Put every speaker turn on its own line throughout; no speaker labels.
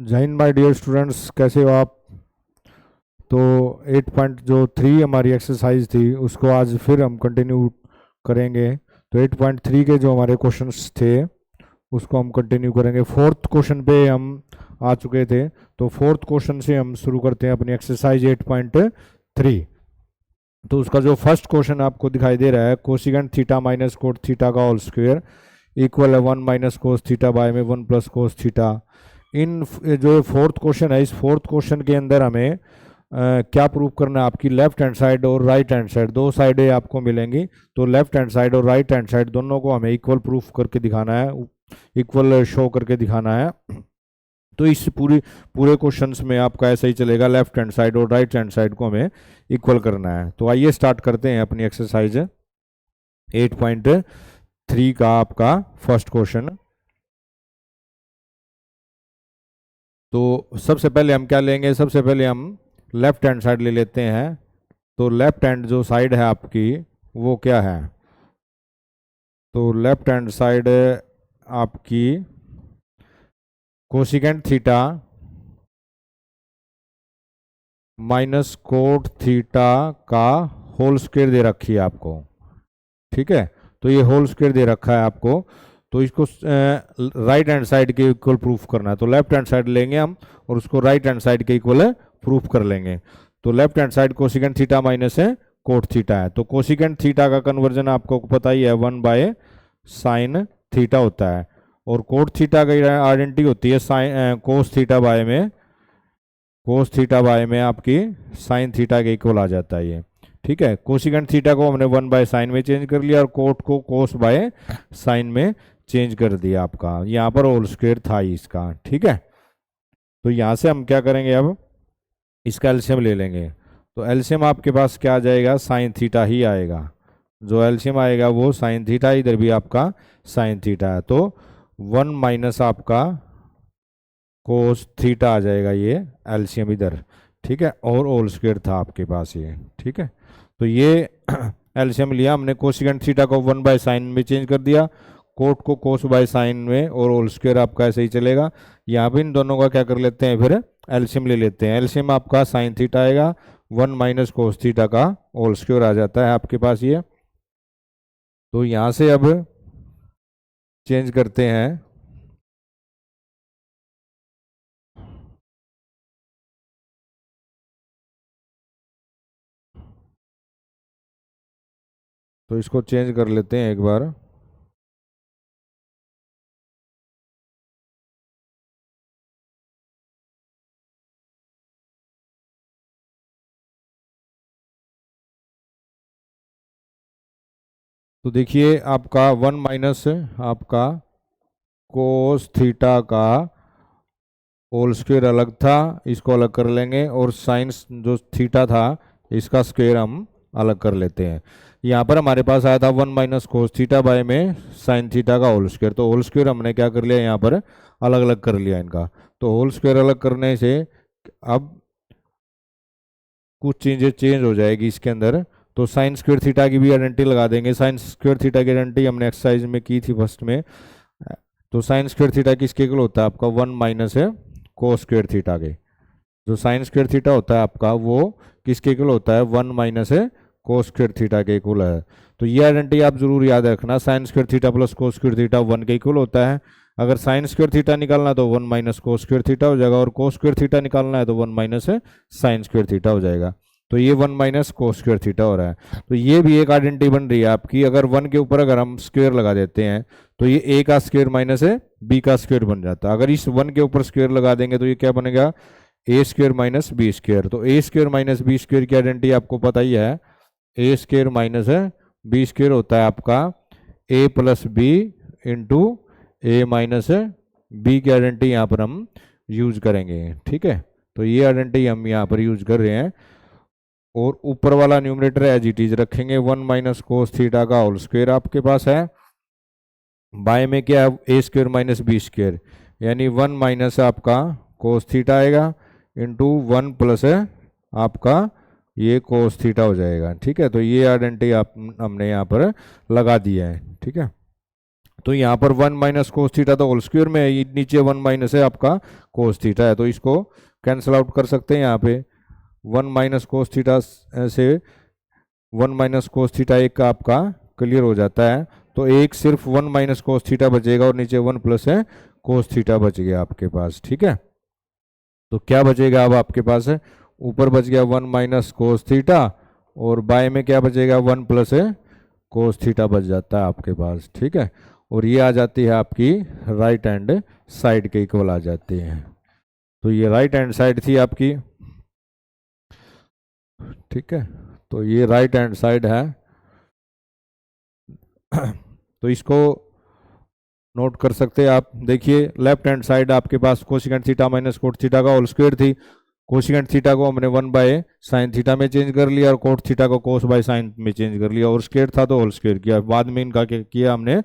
जय Hind my dear students, कैसे हो आप। तो 8.3 हमारी एक्सरसाइज थी, उसको आज फिर हम कंटिन्यू करेंगे। तो 8.3 के जो हमारे क्वेश्चंस थे उसको हम कंटिन्यू करेंगे। फोर्थ क्वेश्चन पे हम आ चुके थे, तो फोर्थ क्वेश्चन से हम शुरू करते हैं अपनी एक्सरसाइज 8.3। तो उसका जो फर्स्ट क्वेश्चन आपको दिखाई दे रहा है, cosecant theta minus cot theta का होल स्क्वायर इक्वल है 1 माइनस कोस थीटा बाय में 1 प्लस कोस थीटा। इन जो फोर्थ क्वेश्चन है, इस फोर्थ क्वेश्चन के अंदर हमें क्या प्रूव करना है, आपकी लेफ्ट हैंड साइड और राइट हैंड साइड दो साइडें आपको मिलेंगी। तो लेफ्ट हैंड साइड और राइट हैंड साइड दोनों को हमें इक्वल प्रूफ करके दिखाना है, इक्वल शो करके दिखाना है। तो इस पूरे क्वेश्चंस में आपका ऐसा ही चलेगा, लेफ्ट हैंड साइड और राइट हैंड साइड को हमें इक्वल करना है। तो आइए स्टार्ट करते हैं अपनी एक्सरसाइज 8.3 का आपका फर्स्ट क्वेश्चन। तो सबसे पहले हम क्या लेंगे, सबसे पहले हम लेफ्ट हैंड साइड ले लेते हैं। तो लेफ्ट हैंड जो साइड है आपकी वो क्या है, तो लेफ्ट हैंड साइड आपकी cosecant theta minus cot theta का होल स्क्वायर दे रखी है आपको। ठीक है, तो ये होल स्क्वायर दे रखा है आपको। तो इसको राइट हैंड साइड के इक्वल प्रूफ करना है। तो लेफ्ट हैंड साइड लेंगे हम और उसको राइट हैंड साइड के इक्वल प्रूफ कर लेंगे। तो left hand side cosecant theta minus है कोट थीटा है। तो कोसिकेंट थीटा का कन्वर्जन आपको पता ही है, 1 बाय साइन थीटा होता है। और कोट थीटा की आइडेंटिटी होती है साइन कोस थीटा बाय में, कोस थीटा बाय में आपकी साइन थीटा के इक्वल आ जाता है ये। ठीक है, कोसिकेंट थीटा को हमने 1 बाय साइन में चेंज कर लिया और कोट को कोस बाय साइन में चेंज कर दिया आपका। यहाँ पर होल स्क्वायर था इसका। ठीक है, तो यहाँ से हम क्या करेंगे, अब इसका एलसीएम ले लेंगे। तो एलसीएम आपके पास क्या आ जाएगा, साइन थीटा ही आएगा। जो एलसीएम आएगा वो साइन थीटा, इधर भी आपका साइन थीटा है। तो 1 माइनस आपका कोस थीटा आ जाएगा ये एलसीएम इधर। ठीक है, और होल स्क्वायर था आपके पास ये। ठीक है, तो ये एलसीएम लिया हमने, कोसिकेंट थीटा को 1 बाय साइन में चेंज कर दिया, कोट को कोस बाय साइन में, और होल स्क्वायर आपका ऐसे ही चलेगा। यहाँ पे इन दोनों का क्या कर लेते हैं, फिर एलसीएम ले लेते हैं। एलसीएम आपका साइन थीटा आएगा, 1 माइनस कोस थीटा का होल स्क्वायर आ जाता है आपके पास ये। तो यहाँ से अब चेंज करते हैं। तो इसको चेंज कर लेते हैं एक बार। तो देखिए आपका 1 माइनस आपका कोस थीटा का होल स्क्वायर अलग था, इसको अलग कर लेंगे, और साइंस जो थीटा था इसका स्क्वायर हम अलग कर लेते हैं। यहाँ पर हमारे पास आया था 1 माइनस कोस थीटा बाय में साइन थीटा का होल स्क्वायर। तो होल स्क्वायर हमने क्या कर लिया, यहाँ पर अलग अलग कर लिया इनका। तो होल स्क्वायर अलग करने से अब कुछ चीज़ें चेंज हो जाएगी इसके अंदर। तो साइन स्क्वायर थीटा की भी आइडेंटिटी लगा देंगे। साइन स्क्वायर थीटा की आइडेंटिटी हमने एक्सरसाइज में की थी फर्स्ट में। तो साइन स्क्वायर थीटा किसके इक्वल होता है आपका, 1 माइनस है कोस स्क्वायर थीटा के। जो साइन स्क्वायर थीटा होता है आपका वो किसके इक्वल होता है, 1 माइनस है कोस स्क्वायर थीटा के इक्वल है। तो ये आइडेंटिटी आप जरूर याद रखना, sign square theta plus cos square theta 1 के इक्वल होता है। अगर साइन स्क्वायर थीटा निकालना है तो 1 माइनस कोस स्क्वायर थीटा हो जाएगा, और कोस स्क्वायर थीटा निकालना है तो 1 माइनस है साइन स्क्वायर थीटा हो जाएगा। तो ये 1 माइनस कोस स्क्वायर थीटा हो रहा है। तो ये भी एक आइडेंटिटी बन रही है आपकी। अगर 1 के ऊपर अगर हम स्क्वायर लगा देते हैं तो ये a का स्क्वायर माइनस है b का स्क्वायर बन जाता है। अगर इस 1 के ऊपर स्क्वायर लगा देंगे तो ये क्या बनेगा, ए स्क्वायर माइनस बी स्क्वायर। तो A square minus B square की आइडेंटिटी आपको पता ही है, A square minus B square होता है आपका ए प्लस बी इंटू ए माइनस बी की आइडेंटिटी यहाँ पर हम यूज करेंगे। ठीक है, तो ये आइडेंटिटी हम यहाँ पर यूज कर रहे हैं। और ऊपर वाला न्यूमरेटर एज इट इज रखेंगे, 1 माइनस कोस थीटा का होल स्क्वायर आपके पास है, बाय में क्या है A square minus B square, यानी 1 माइनस आपका कोस थीटा आएगा इंटू 1 प्लस है आपका ये कोस थीटा हो जाएगा। ठीक है, तो ये आइडेंटिटी आप हमने यहाँ पर लगा दिया है। ठीक है, तो यहाँ पर 1 माइनस कोस थीटा तो होल स्क्वायर में है, ये नीचे 1 माइनस है आपका कोस थीटा है, तो इसको कैंसिल आउट कर सकते हैं यहाँ पे। 1 माइनस कोस थीटा से 1 माइनस कोस थीटा एक का आपका क्लियर हो जाता है, तो एक सिर्फ 1 माइनस कोस थीटा बचेगा और नीचे 1 प्लस है कोस थीटा बच गया आपके पास। ठीक है, तो क्या बचेगा अब आपके पास है, ऊपर बच गया 1 माइनस कोस थीटा और बाय में क्या बचेगा 1 प्लस है कोस थीटा बच जाता है आपके पास। ठीक है, और ये आ जाती है आपकी राइट हैंड साइड के इक्वल आ जाती है। तो ये राइट हैंड साइड थी आपकी। ठीक है, तो ये राइट हैंड साइड है। तो इसको नोट कर सकते हैं आप। देखिए लेफ्ट हैंड साइड आपके पास cosecant theta minus cot theta का होल स्क्वायर थी। कोसिकेंट थीटा को हमने 1 बाय साइन थीटा में चेंज कर लिया और कोट थीटा को कोस बाय साइन में चेंज कर लिया, और स्क्वायर था तो होल स्क्वायर किया। बाद में इनका क्या किया हमने,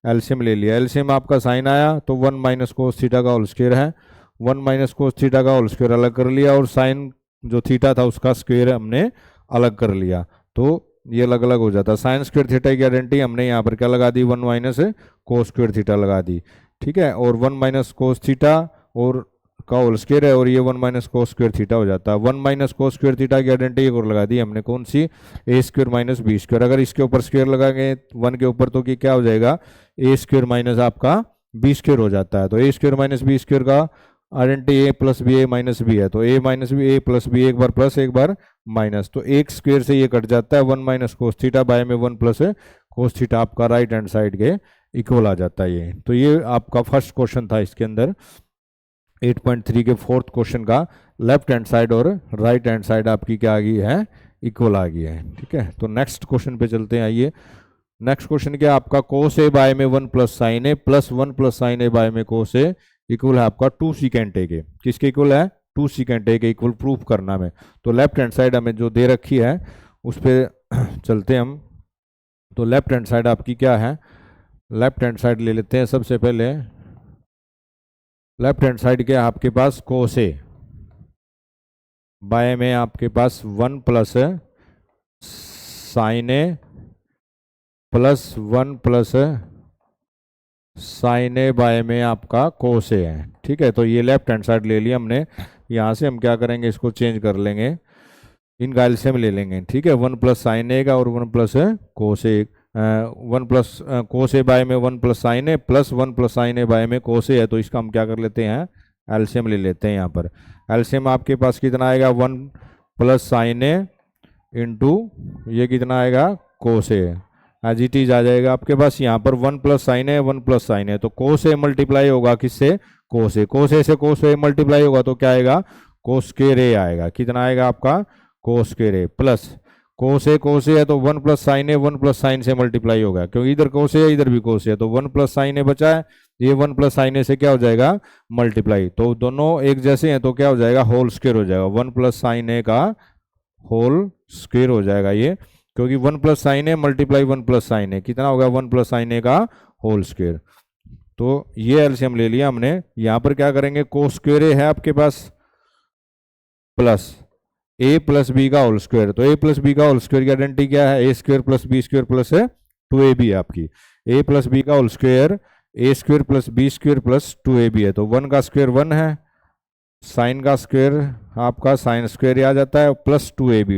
एलसीएम ले लिया। एलसीएम आपका साइन आया तो 1 माइनस कोस थीटा का होल स्क्वायर है, 1 माइनस कोस थीटा का होल स्क्वायर अलग कर लिया और साइन जो थीटा था उसका स्क्वायर हमने अलग कर लिया, तो ये अलग अलग हो जाता है। साइन स्क्वायर थीटा की आइडेंटिटी हमने यहाँ पर क्या लगा दी, 1 माइनस कोस स्क्वायर थीटा लगा दी। ठीक है, और 1 माइनस कोस थीटा और का होल स्क्वायर है और ये 1 माइनस कोस स्क्वायर थीटा हो जाता है। 1 माइनस कोस स्क्वायर थीटा की आइडेंटिटी एक और लगा दी हमने, कौन सी, ए स्क्वायर माइनस बी स्क्वायर। अगर इसके ऊपर स्क्वायर लगाएंगे 1 के ऊपर तो क्या हो जाएगा, ए स्क्वायर माइनस आपका बी स्क्वायर हो जाता है। तो A square minus B square का आइडेंटिटी ए प्लस बी ए माइनस बी है, तो A minus B A plus B, एक बार प्लस एक बार माइनस, तो एक स्क्वायर से ये कट जाता है। 1 माइनस कोस थीटा बाय में 1 प्लस कोस थीटा आपका राइट हैंड साइड के इक्वल आ जाता है ये। तो ये आपका फर्स्ट क्वेश्चन था इसके अंदर 8.3 के फोर्थ क्वेश्चन का। लेफ्ट हैंड साइड और राइट हैंड साइड आपकी क्या आ गई है, इक्वल आ गई है। ठीक है, तो नेक्स्ट क्वेश्चन पे चलते हैं। आइए नेक्स्ट क्वेश्चन क्या, आपका कोस ए बाय में 1 plus sine A plus 1 plus sine A by में कोस ए इक्वल है आपका 2 सीकेंट ए के। किसके इक्वल है, 2 सीकेंट ए के इक्वल प्रूफ करना में। तो लेफ्ट हैंड साइड हमें जो दे रखी है उस पर चलते हम। तो लेफ्ट हैंड साइड आपकी क्या है, लेफ्ट हैंड साइड ले लेते हैं सबसे पहले। लेफ्ट हैंड साइड क्या है आपके पास, कोस ए बाय में आपके पास 1 plus sine A plus 1 plus sine A by में आपका कोस ए है। ठीक है, तो ये लेफ्ट हैंड साइड ले लिया हमने। यहाँ से हम क्या करेंगे, इसको चेंज कर लेंगे, इनका एलसीएम ले लेंगे। ठीक है, 1 प्लस साइन ए का और 1 plus cos A, 1 plus cos A by में 1 plus sine A plus 1 plus sine A by में कोस ए है, तो इसका हम क्या कर लेते हैं, एलसीएम ले लेते हैं। यहाँ पर एलसीएम आपके पास कितना आएगा, 1 प्लस साइन ए इंटू ये कितना आएगा कोस ए, एज इट इज आ जाएगा आपके पास। यहाँ पर 1 प्लस साइन है 1 प्लस साइन है, तो कोस ए मल्टीप्लाई होगा किससे, कोस ए, कोस ए से कोस ए मल्टीप्लाई होगा तो क्या आएगा, कोस स्क्वायर ए आएगा। कितना आएगा आपका, कोस स्क्वायर ए प्लस कोस ए है तो 1 plus sine A 1 plus sign से मल्टीप्लाई होगा, क्योंकि इधर कोस ए है इधर भी कोस है, तो 1 प्लस साइन ए बचा है, ये 1 प्लस साइन ए से क्या हो जाएगा, मल्टीप्लाई। तो दोनों एक जैसे हैं तो क्या हो जाएगा, होल स्क्वायर हो जाएगा। 1 प्लस साइन ए का होल स्क्वायर हो जाएगा ये, क्योंकि 1 plus sine A multiply 1 plus sine ए कितना होगा, 1 प्लस साइन ए का होल स्क्वायर। तो ये एलसीएम ले लिया हमने। यहाँ पर क्या करेंगे, कोस स्क्वायर ए है आपके पास प्लस ए प्लस बी का होल स्क्वायर, तो ए प्लस बी का होल स्क्वायर की आइडेंटिटी क्या है, A square plus B square plus 2ab है आपकी। ए प्लस बी का whole square A square plus B square plus 2ab है, तो 1 का स्क्वायर 1 है, साइन का स्क्वायर आपका साइन स्क्वायर आ जाता है प्लस 2ab,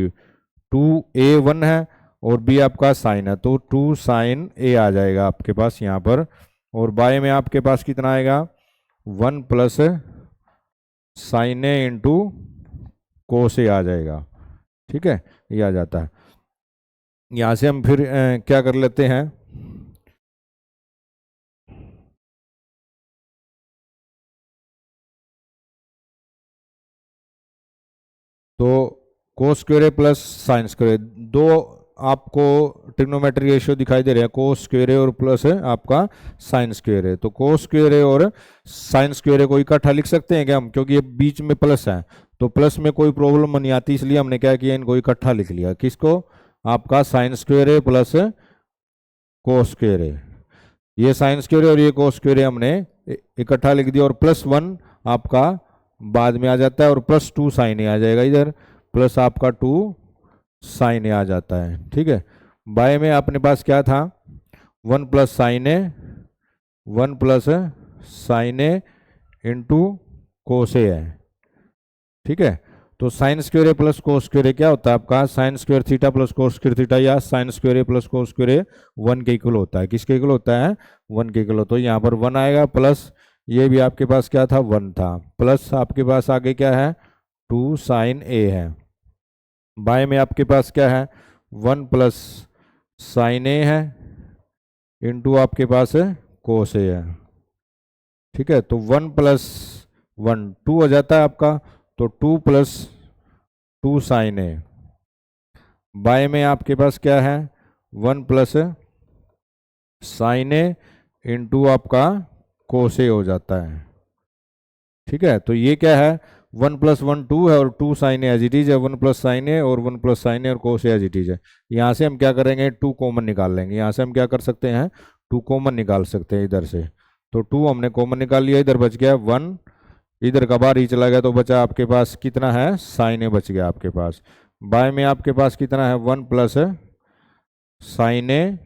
2a 1 है और b आपका साइन है, तो 2 साइन a आ जाएगा आपके पास यहाँ पर। और बाय में आपके पास कितना आएगा, 1 प्लस साइन ए इंटू कोस ए आ जाएगा। ठीक है, ये आ जाता है। यहाँ से हम फिर क्या कर लेते हैं, तो cos square plus sine square, दो आपको ट्रिग्नोमेट्री रेशियो दिखाई दे रहे हैं, कोस स्क्वायर और प्लस है आपका साइन स्क्वायर है। तो कोस स्क्वायर और साइन स्क्वायर को इकट्ठा लिख सकते हैं क्या हम, क्योंकि ये बीच में प्लस है तो प्लस में कोई प्रॉब्लम नहीं आती, इसलिए हमने क्या किया, इनको इकट्ठा लिख लिया। किसको, आपका sine square plus cos square, ये साइन स्क्वायर और ये कोस स्क्वायर हमने इकट्ठा लिख दिया, और प्लस 1 आपका बाद में आ जाता है और प्लस 2 साइन ए आ जाएगा इधर, प्लस आपका 2 साइन ए आ जाता है। ठीक है, बाय में अपने पास क्या था, 1 plus sine A 1 plus sine A into cos ए है। ठीक है, तो साइन स्क्वेयर ए प्लस कोस स्क्वेयर ए क्या होता है आपका, sine square theta plus cos square theta, या साइन स्क्वेयर ए प्लस कोस स्क्वेयर ए 1 के इक्वल होता है। किसके इक्वल होता है, 1 के इक्वल। तो यहाँ पर 1 आएगा, प्लस ये भी आपके पास क्या था, 1 था, प्लस आपके पास आगे क्या है, 2 साइन ए है। बाय में आपके पास क्या है, 1 प्लस साइन ए है इंटू आपके पास है कोस ए है। ठीक है, तो 1 प्लस 1 2 हो जाता है आपका, तो 2 प्लस 2 साइन ए। बाय में आपके पास क्या है, 1 प्लस साइन ए इंटू आपका कोस ए हो जाता है। ठीक है, तो ये क्या है, 1 प्लस 1 2 है और 2 sine A as it is है, 1 प्लस साइन ए और 1 प्लस साइन ए और कोस ए एज इट इज है। यहाँ से हम क्या करेंगे, 2 कॉमन निकाल लेंगे। यहाँ से हम क्या कर सकते हैं, 2 कॉमन निकाल सकते हैं इधर से। तो 2 हमने कॉमन निकाल लिया, इधर बच गया 1, इधर का बाहर ही चला गया, तो बचा आपके पास कितना है, साइन ए बच गया आपके पास। बाय में आपके पास कितना है, 1 प्लस साइन ए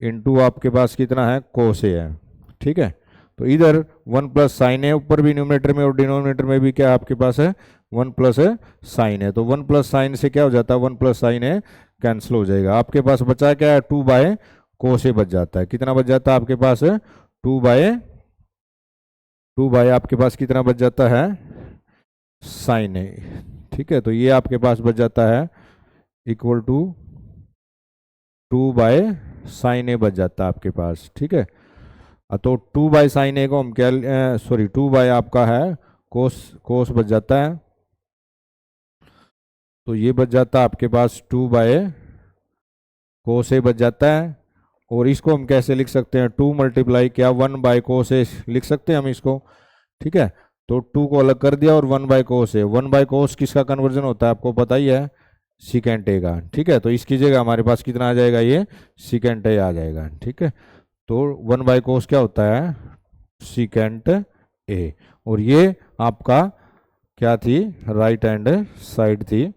इंटू आपके पास कितना है, कोस ए है। ठीक है, तो इधर 1 प्लस साइन है, ऊपर भी न्यूमरेटर में और डिनोमिनेटर में भी क्या आपके पास है, 1 प्लस साइन है। तो 1 प्लस साइन से क्या हो जाता है, 1 प्लस साइन है कैंसिल हो जाएगा। आपके पास बचा क्या है, 2 बाय कोस ए बच जाता है। कितना बच जाता है आपके पास, 2 बाय आपके पास कितना बच जाता है, साइन ए। ठीक है, तो ये आपके पास बच जाता है इक्वल टू 2 बाय साइन ए बच जाता है आपके पास। ठीक है, तो 2 बाय साइन ए को हम क्या, सॉरी 2 बाय आपका है कोस बच जाता है, तो ये बच जाता है आपके पास 2 बाय कोस ए बच जाता है। और इसको हम कैसे लिख सकते हैं, 2 मल्टीप्लाई क्या 1 बाय कोस ए लिख सकते हैं हम इसको। ठीक है, तो 2 को अलग कर दिया और 1 bye cos A. 1 by cos किसका कन्वर्जन होता है आपको पता ही है, सीकेंट ए का। ठीक है, तो इसकी जगह हमारे पास कितना आ जाएगा, ये सीकेंट ए आ जाएगा। ठीक है, तो 1 बाय कोस क्या होता है, सीकेंट ए। और ये आपका क्या थी, राइट हैंड साइड थी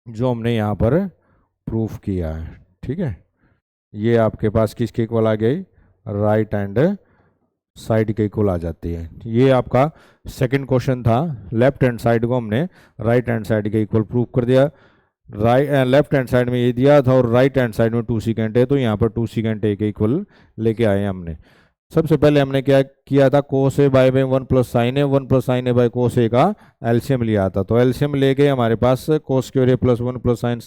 जो हमने यहाँ पर प्रूफ किया है। ठीक है, ये आपके पास किसके इक्वल आ गई, राइट हैंड साइड के इक्वल आ जाती है। ये आपका सेकंड क्वेश्चन था, लेफ्ट हैंड साइड को हमने राइट हैंड साइड के इक्वल प्रूफ कर दिया। लेफ्ट हैंड साइड में ये दिया था और राइट हैंड साइड में 2 सीकेंट है, तो यहाँ पर 2 सीकेंट ए के इक्वल लेके आए हमने। सबसे पहले हमने क्या किया था, cos A by 1 plus sine A, 1 plus sine A by cos A का एलसीएम लिया था। तो एलसीएम लेके हमारे पास cos square A plus 1 plus sine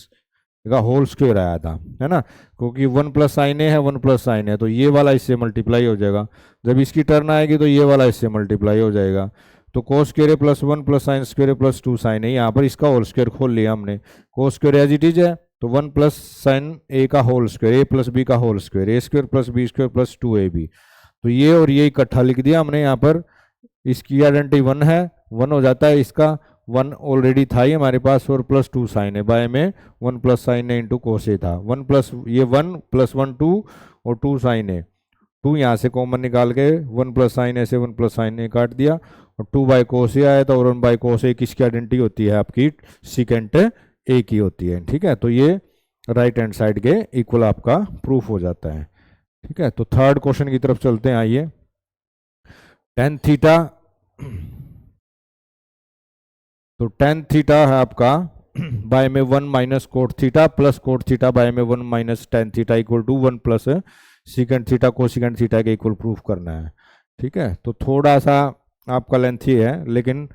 का होल स्क्वायर आया था, है ना, क्योंकि 1 प्लस साइन ए है, 1 प्लस साइन है, तो ये वाला इससे मल्टीप्लाई हो जाएगा। जब इसकी टर्न आएगी तो ये वाला इससे मल्टीप्लाई हो जाएगा। तो cos square A plus 1 plus sine square A plus 2 sine A, यहाँ पर इसका होल स्क्वायर खोल लिया हमने। Cos square as it is है, तो 1 प्लस साइन ए का whole square, A plus B का whole square, A square plus B square plus 2ab। तो ये और ये इकट्ठा लिख दिया हमने यहाँ पर। इसकी आइडेंटिटी 1 है, 1 हो जाता है, इसका 1 ऑलरेडी था ही हमारे पास, और प्लस 2 साइन है। बाय में 1 प्लस साइन है इंटू कोस ए था, 1 प्लस ये 1 प्लस 1 2 और 2 साइन है। 2 यहाँ से कॉमन निकाल के 1 प्लस साइन ए से 1 प्लस साइन ए काट दिया, और 2 बाय कोस ए आया था, और 1 बाय कोस ए किसकी आइडेंटिटी होती है आपकी, सीकेंट ए की होती है। ठीक है, तो ये राइट हैंड साइड के इक्वल आपका प्रूफ हो जाता है। ठीक है, तो थर्ड क्वेश्चन की तरफ चलते हैं, आइए। टेन थीटा, तो टेन थीटा है आपका बाय में 1 minus cot theta plus cot theta by में 1 minus tan theta equal to 1 plus secant theta को सीकेंट थीटा के इक्वल प्रूफ करना है। ठीक है, तो थोड़ा सा आपका लेंथी है, लेकिन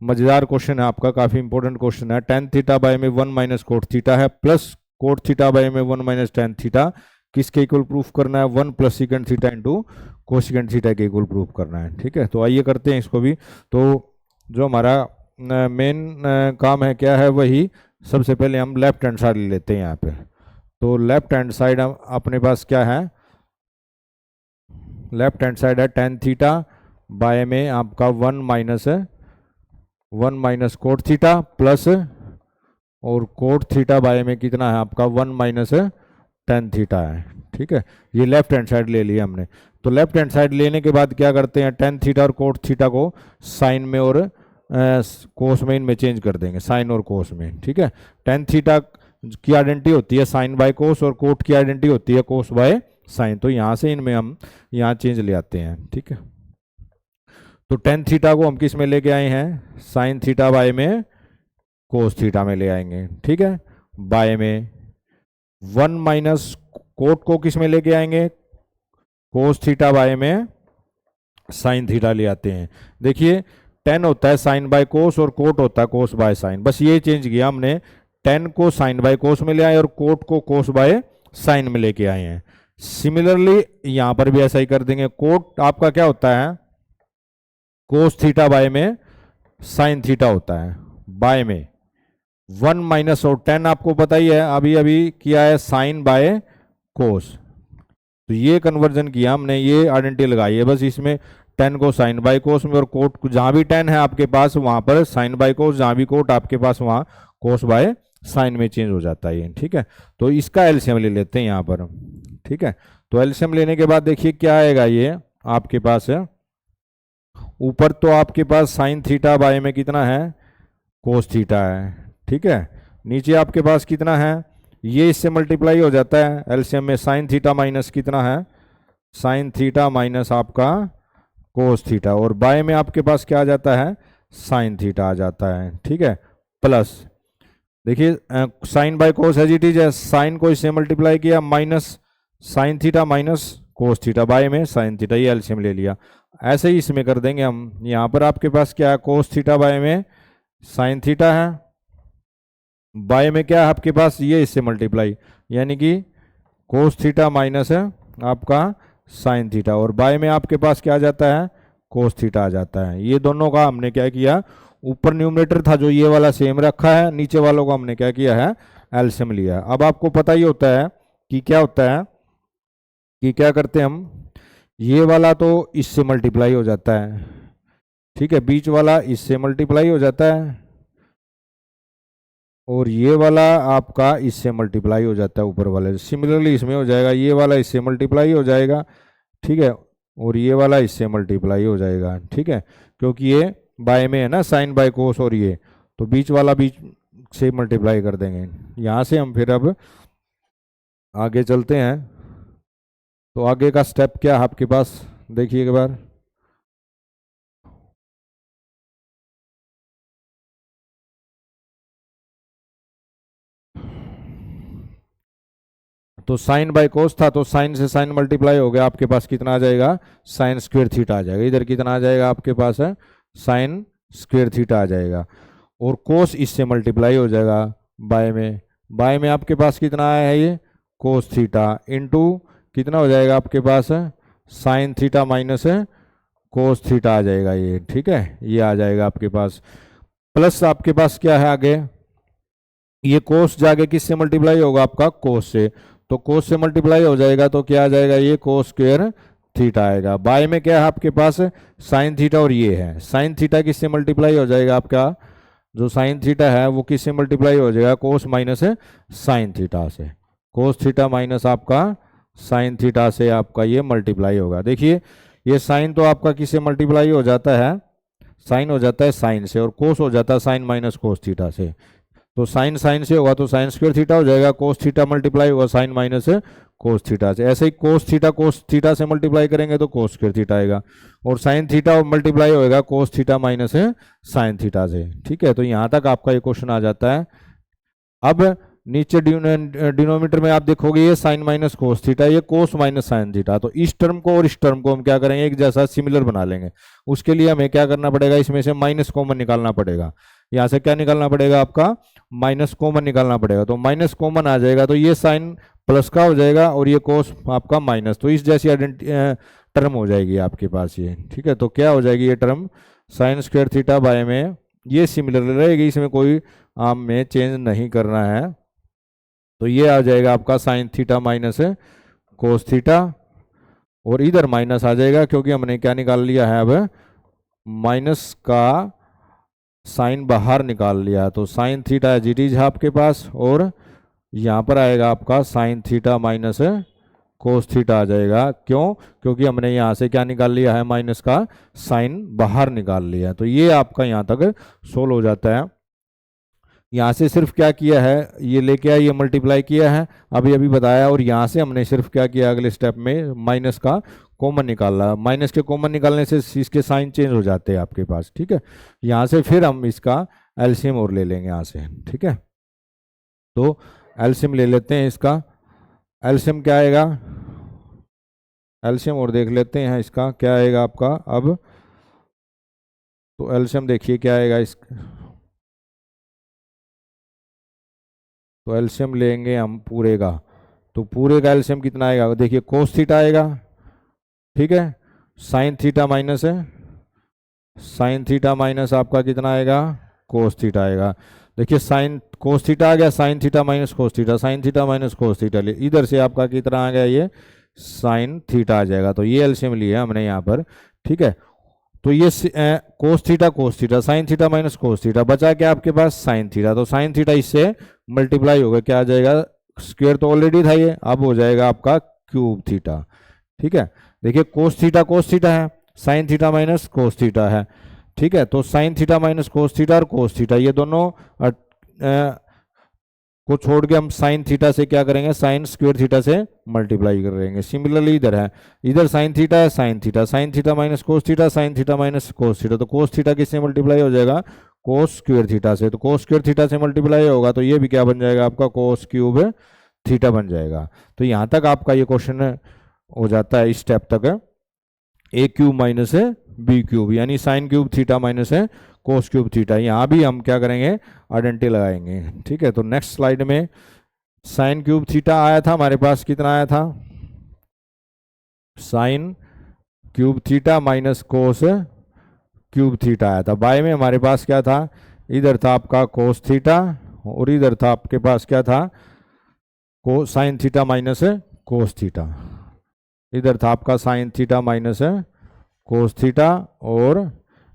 मजेदार क्वेश्चन है आपका, काफी इंपॉर्टेंट क्वेश्चन है। टेन थीटा बाय में 1 माइनस कोट थीटा है, प्लस कोट थीटा बाय में 1 माइनस टेन थीटा, किसके इक्वल प्रूफ करना है, 1 plus secant theta into cosecant theta के इक्वल प्रूफ करना है। ठीक है, तो आइए करते हैं इसको भी। तो जो हमारा मेन काम है क्या है, वही सबसे पहले हम लेफ्ट हैंड साइड ले लेते हैं यहाँ पे। तो लेफ्ट हैंड साइड अपने पास क्या है, लेफ्ट हैंड साइड है टेन थीटा बाय में आपका 1 माइनस कोट थीटा प्लस, और कोट थीटा बाय में कितना है आपका 1 माइनस टेन थीटा है। ठीक है, ये लेफ्ट हैंड साइड ले लिया हमने। तो लेफ्ट हैंड साइड लेने के बाद क्या करते हैं, टेन थीटा और कोट थीटा को साइन में और कोस में इनमें चेंज कर देंगे, साइन और कोस में। ठीक है, टेन थीटा की आइडेंटिटी होती है साइन बाय कोस, और कोट की आइडेंटिटी होती है कोस बाय साइन। तो यहाँ से इनमें हम यहाँ चेंज ले आते हैं, ठीक है। तो टेन थीटा को हम किस में लेके आए हैं, साइन थीटा बाय में कोस थीटा में ले आएंगे, ठीक है। बाय में 1 माइनस कोट को किस में लेके आएंगे, कोस थीटा बाय में साइन थीटा ले आते हैं। देखिए टेन होता है साइन बाय कोस और कोट होता है कोस बाय साइन, बस ये चेंज किया हमने, टेन को साइन बाय कोस में ले आए और कोट को कोस बाय साइन में लेके आए हैं। सिमिलरली यहां पर भी ऐसा ही कर देंगे। कोट आपका क्या होता है, कोस थीटा बाय में साइन थीटा होता है, बाय में 1 माइनस और टेन आपको पता ही है, अभी अभी किया है साइन बाय कोस। तो ये कन्वर्जन किया हमने, ये आइडेंटिटी लगाई है बस इसमें, टेन को साइन बाय कोस में और कोट को, जहां भी टेन है आपके पास वहां पर साइन बाय कोस, जहां भी कोट आपके पास वहां कोस बाय साइन में चेंज हो जाता है ये, ठीक है। तो इसका एलसीएम ले लेते हैं यहाँ पर, ठीक है। तो एलसीएम लेने के बाद देखिए क्या आएगा, ये आपके पास है ऊपर तो आपके पास साइन थीटा बाय में कितना है, कोस थीटा है, ठीक है। नीचे आपके पास कितना है, ये इससे मल्टीप्लाई हो जाता है एलसीएम में, साइन थीटा माइनस कितना है, साइन थीटा माइनस आपका कोस थीटा, और बाय में आपके पास क्या आ जाता है, साइन थीटा आ जाता है, ठीक है। प्लस देखिए sine by cos as it is है, साइन को इससे मल्टीप्लाई किया minus sine theta minus cos theta, by में साइन थीटा, ये एलसीएम ले लिया। ऐसे ही इसमें कर देंगे हम, यहाँ पर आपके पास क्या है, कोस थीटा बाय में साइन थीटा है, बाय में क्या है आपके पास, ये इससे मल्टीप्लाई, यानी कि कोस थीटा माइनस है आपका साइन थीटा, और बाय में आपके पास क्या आ जाता है, कोस थीटा आ जाता है। ये दोनों का हमने क्या किया, ऊपर न्यूमरेटर था जो ये वाला सेम रखा है, नीचे वालों को हमने क्या किया है, एलसीएम लिया। अब आपको पता ही होता है कि क्या होता है, कि क्या करते हैं हम, ये वाला तो इससे मल्टीप्लाई हो जाता है, ठीक है, बीच वाला इससे मल्टीप्लाई हो जाता है, और ये वाला आपका इससे मल्टीप्लाई हो जाता है ऊपर वाले। सिमिलरली इसमें हो जाएगा, ये वाला इससे मल्टीप्लाई हो जाएगा, ठीक है, और ये वाला इससे मल्टीप्लाई हो जाएगा, ठीक है, क्योंकि ये बाय में है ना साइन बाय कोस, और ये तो बीच वाला बीच से मल्टीप्लाई कर देंगे। यहाँ से हम फिर अब आगे चलते हैं। तो आगे का स्टेप क्या है आपके पास, देखिए एक बार, तो साइन बाय कोस था, तो साइन से साइन मल्टीप्लाई हो गया, आपके पास कितना आ जाएगा, साइन स्क्वायर थीटा आ जाएगा। इधर कितना आ जाएगा आपके पास है, साइन स्क्वायर थीटा आ जाएगा, और कोस इससे मल्टीप्लाई हो जाएगा बाय में आपके पास कितना आया है, ये कोस थीटा इंटू कितना हो जाएगा आपके पास है, sine theta minus cos theta आ जाएगा ये, ठीक है, ये आ जाएगा आपके पास। प्लस आपके पास क्या है आगे, ये कोस जाके किससे मल्टीप्लाई होगा, आपका कोस से, तो कोस से मल्टीप्लाई हो जाएगा तो क्या आ जाएगा, ये कोस स्क्वायर थीटा आएगा। बाय में क्या है आपके पास, साइन थीटा, और ये है साइन थीटा किससे मल्टीप्लाई हो जाएगा, आपका जो साइन थीटा है वो किससे मल्टीप्लाई हो जाएगा, कोस माइनस साइन थीटा से, कोस थीटा माइनस आपका साइन थीटा से आपका ये मल्टीप्लाई होगा। देखिए ये साइन तो आपका किससे मल्टीप्लाई हो जाता है, साइन हो जाता है साइन से, और कोस हो जाता है साइन माइनस कोस थीटा से, तो साइन साइन से होगा तो साइन स्क्वायर थीटा हो जाएगा, कोस थीटा मल्टीप्लाई होगा साइन माइनस कोस थीटा से। ऐसे ही कोस थीटा से मल्टीप्लाई करेंगे तो कोस स्क्वायर थीटा आएगा, और साइन थीटा मल्टीप्लाई होएगा cos theta minus sine theta से, ठीक है। तो यहाँ तक आपका ये क्वेश्चन आ जाता है। अब नीचे डिनोमीटर में आप देखोगे ये साइन माइनस कोस थीटा, ये कोस माइनस साइन थीटा, तो इस टर्म को और इस टर्म को हम क्या करेंगे, एक जैसा सिमिलर बना लेंगे। उसके लिए हमें क्या करना पड़ेगा, इसमें से माइनस कॉमन निकालना पड़ेगा। यहाँ से क्या निकालना पड़ेगा, आपका माइनस कॉमन निकालना पड़ेगा, तो माइनस कॉमन आ जाएगा तो ये साइन प्लस का हो जाएगा और ये कोस आपका माइनस, तो इस जैसी टर्म हो जाएगी आपके पास ये, ठीक है। तो क्या हो जाएगी ये term, sign square theta by में ये सिमिलर रहेगी, इसमें कोई आम में चेंज नहीं करना है, तो ये आ जाएगा आपका sine theta minus cos theta, और इधर माइनस आ जाएगा क्योंकि हमने क्या निकाल लिया है, अब माइनस का साइन बाहर निकाल लिया, तो sine theta as it is है आपके पास, और यहाँ पर आएगा आपका sine theta minus cos theta आ जाएगा। क्यों, क्योंकि हमने यहाँ से क्या निकाल लिया है, माइनस का साइन बाहर निकाल लिया है। तो ये आपका यहाँ तक सोल्व हो जाता है। यहाँ से सिर्फ क्या किया है, ये लेके आया, ये मल्टीप्लाई किया है, अभी बताया, और यहाँ से हमने सिर्फ क्या किया, अगले स्टेप में माइनस का कॉमन निकाला। माइनस के कॉमन निकालने से इसके साइन चेंज हो जाते हैं आपके पास, ठीक है। यहाँ से फिर हम इसका एलसीएम और ले लेंगे यहाँ से, ठीक है। तो एलसीएम ले लेते हैं इसका। एलसीएम क्या आएगा, एलसीएम और देख लेते हैं इसका क्या आएगा आपका अब। तो एलसीएम देखिए क्या आएगा इस, तो एलसीएम लेंगे हम पूरे का, तो पूरे का एलसीएम कितना आएगा, देखिए कोस थीटा आएगा, ठीक है। साइन थीटा माइनस है, साइन थीटा माइनस आपका कितना आएगा, कोस थीटा आएगा। देखिए साइन कोस थीटा आ गया, sign theta minus cos theta, sine theta minus cos theta, इधर से आपका कितना आ गया, ये साइन थीटा आ जाएगा। तो ये एलसीएम लिया हमने यहाँ पर, ठीक है। तो ये कोस theta sine theta minus cos theta, बचा क्या आपके पास, साइन थीटा। तो साइन थीटा इससे मल्टीप्लाई होगा, क्या आ जाएगा, स्क्वायर तो ऑलरेडी था ये, अब हो जाएगा आपका क्यूब थीटा, ठीक है। देखिए कोस थीटा है, sine theta minus cos theta है, ठीक है। तो sine theta minus cos theta और कोस थीटा ये दोनों को छोड़ के हम साइन थीटा से क्या करेंगे, साइन स्क्वायर थीटा से मल्टीप्लाई करेंगे। सिमिलरली इधर है, इधर साइन थीटा है, sine theta minus cos theta, sine theta minus cos theta, तो कोस थीटा किससे मल्टीप्लाई हो जाएगा, कोस स्क्वायर थीटा से। तो कोस स्क्वायर थीटा से मल्टीप्लाई होगा तो ये भी क्या बन जाएगा आपका, कोस क्यूब थीटा बन जाएगा। तो यहाँ तक आपका ये क्वेश्चन हो जाता है, इस स्टेप तक ए क्यूब माइनस है बी क्यूब, यानी साइन क्यूब थीटा माइनस है कोस क्यूब थीटा। यहाँ भी हम क्या करेंगे, आइडेंटिटी लगाएंगे, ठीक है। तो नेक्स्ट स्लाइड में साइन क्यूब थीटा आया था हमारे पास, कितना आया था, sine cube theta minus cos cube theta आया था। बाय में हमारे पास क्या था, इधर था आपका कोस थीटा और इधर था आपके पास क्या था, को sign theta minus cos theta, इधर था आपका sine theta minus cos theta और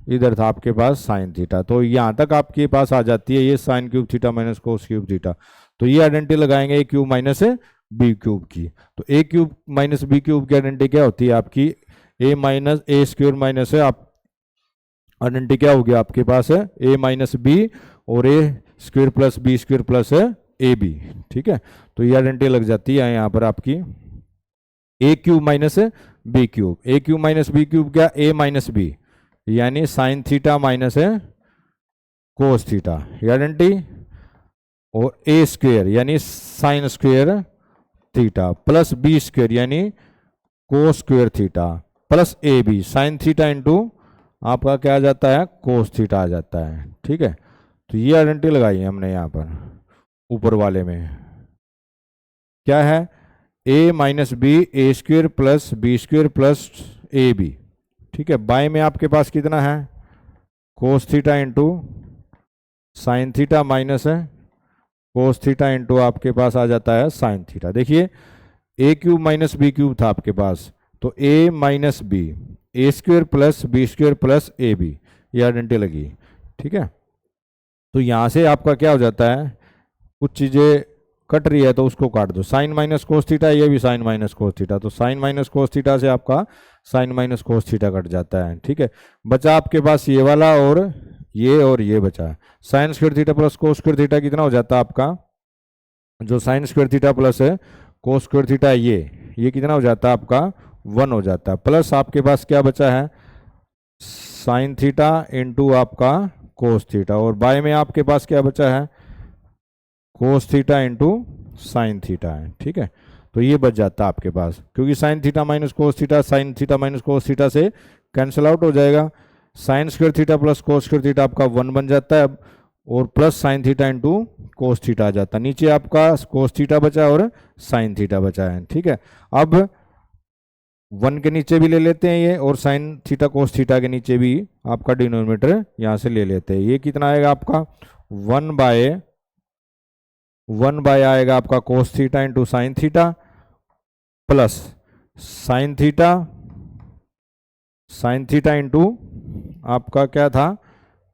इधर था आपके पास साइन थीटा। तो यहाँ तक आपके पास आ जाती है ये sine cube theta minus cos cube theta. तो ये आइडेंटिटी लगाएंगे ए क्यूब माइनस बी क्यूब की। तो A cube minus B cube की आइडेंटिटी क्या होती है आपकी, ए माइनस ए स्क्वायर माइनस है, आप आइडेंटिटी क्या होगी आपके पास है ए माइनस बी और A square plus B square plus A B, ठीक है। तो ये आइडेंटिटी लग जाती है यहाँ पर आपकी A cube minus B cube. A cube minus B cube क्या, ए माइनस बी यानी sine theta minus cos theta, ये आइडेंटिटी, और ए स्क्वायर यानी sine square theta plus B square यानी cos square theta plus A B sine theta into आपका क्या आ जाता है, कोस थीटा आ जाता है, ठीक है। तो ये आइडेंटिटी लगाई है हमने यहाँ पर। ऊपर वाले में क्या है, A minus B A square plus B square plus A B, ठीक है। बाय में आपके पास कितना है, cos theta into sine theta minus है कोस थीटा इंटू आपके पास आ जाता है साइन थीटा। देखिए A cube minus B cube था आपके पास, तो A minus B A square plus B square plus A B, ये आइडेंटिटी लगी, ठीक है। तो यहाँ से आपका क्या हो जाता है, कुछ चीज़ें कट रही है तो उसको काट दो, साइन माइनस कोस थीटा, ये भी साइन माइनस कोस थीटा, तो साइन माइनस कोस थीटा से आपका sine minus cos theta cut जाता है, ठीक है। बचा आपके पास ये वाला और ये बचा है, sine square theta plus cos square theta कितना हो जाता है आपका, जो साइन स्क्वायर थीटा प्लस है कोस स्क्वायर थीटा ये कितना हो जाता है आपका 1 हो जाता है, प्लस आपके पास क्या बचा है साइन थीटा इंटू आपका कोस थीटा, और बाय में आपके पास क्या बचा है cos theta into sine theta है, ठीक है। तो ये बच जाता है आपके पास, क्योंकि sine theta minus cos theta sine theta minus cos theta से कैंसिल आउट हो जाएगा, sine square theta plus cos square theta आपका 1 बन जाता है, और plus sine theta into cos theta आ जाता है, नीचे आपका कोस थीटा बचा और साइन थीटा बचा है, ठीक है। अब 1 के नीचे भी ले लेते हैं ये, और साइन थीटा कोस थीटा के नीचे भी आपका डिनोमिनेटर यहाँ से ले लेते हैं, ये कितना आएगा आपका 1 बाय आएगा आपका कोस theta into sine theta plus sine theta into आपका क्या था